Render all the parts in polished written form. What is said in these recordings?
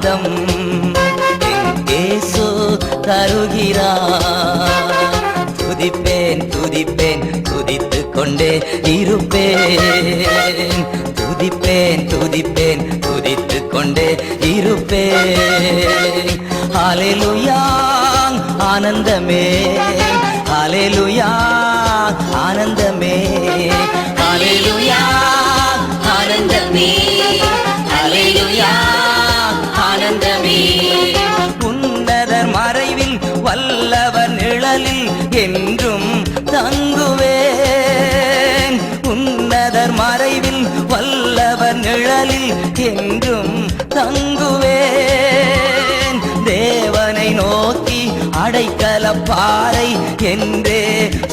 ஆனந்தம் இயேசு தருகிறார். துதிப்பேன் துதிப்பேன் துதித்துக் கொண்டே இருப்பேன். துதிப்பேன் துதிப்பேன் துதித்துக் கொண்டே இருப்பேன். ஹல்லேலூயா ஆனந்தமே, ஹல்லேலூயா ஆனந்தமே, ஹல்லேலூயா ஆனந்தமே, ஹல்லேலூயா ஆனந்தமே. உன்னதர் மறைவில் வல்லவர் நிழலில் என்றும் தங்குவேன். உன்னதர் மறைவில் வல்லவர் நிழலில் என்றும் தங்குவேன். தேவனை நோக்கி அடைக்கலப்பாறை என்றே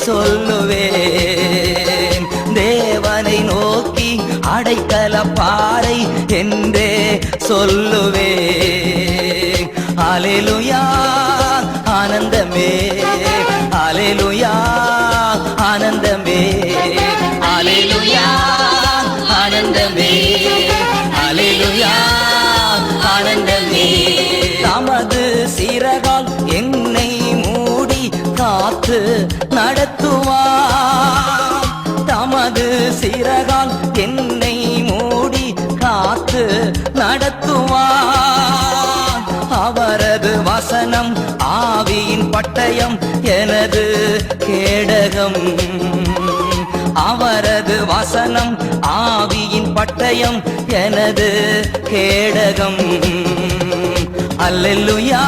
சொல்லுவேன். தேவனை நோக்கி அடைக்கலப்பாறை என்றே சொல்லுவேன். ஹல்லேலூயா ஆனந்தமே, ஹல்லேலூயா ஆனந்தமே, ஹல்லேலூயா ஆனந்தமே, ஹல்லேலூயா ஆனந்தமே. தமது சிறகால் என்னை மூடி காத்து நடத்துவார். தமது சிறகால் என்னை மூடி காத்து நடத்துவார். அவரது வசனம் ஆவியின் பட்டயம் எனது கேடகம். அவரது வசனம் ஆவியின் பட்டயம் எனது கேடகம். அல்லேலூயா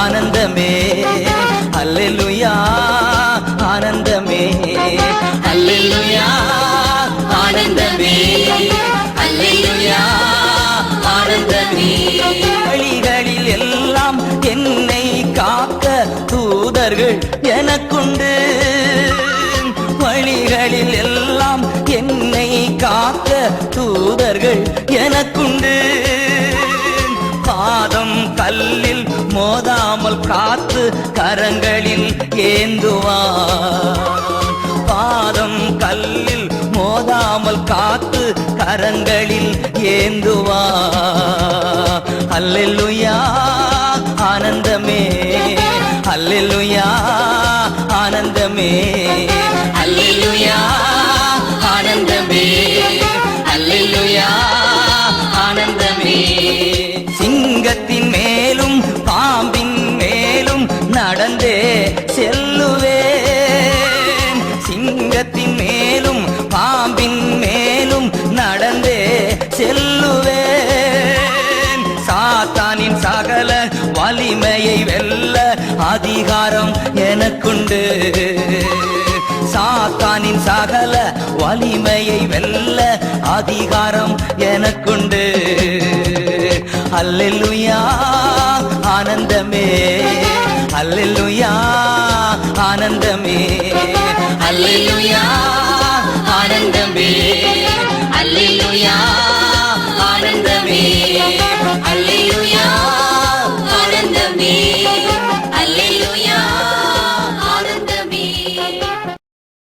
ஆனந்தமே, அல்லேலூயா ஆனந்தமே, அல்லேலூயா ஆனந்தமே, அல்லேலூயா ஆனந்தமே. வழிகளில் எல்லாம் என்னை காக்க தூதர்கள் எனக்குண்டு. வழிகளில் எல்லாம் என்னை காக்க தூதர்கள் எனக்குண்டு. பாதம் கல்லில் மோதாமல் காத்து கரங்களில் ஏந்துவார். பாதம் கல்லில் மோதாமல் காத்து கரங்களில் ஏந்துவார். அல்லேலூயா ஆனந்தமே, அல்லேலூயா ஆனந்தமே, அல்லேலூயா ஆனந்தமே, அல்லேலூயா ஆனந்தமே. சிங்கத்தின் மேலும் பாம்பின் மேலும் நடந்தே செல்லுவேன். சிங்கத்தின் மேலும் பாம்பின் மேலும் நடந்தே செல்லுவேன். சாத்தானின் சகல வலிமையை வெல்ல அதிகாரம் எனக்குண்டு. சாத்தானின் சகல வலிமையை வெல்ல அதிகாரம் எனக்குண்டு. அல்லேலூயா ஆனந்தமே, அல்லேலூயா ஆனந்தமே, அல்லேலூயா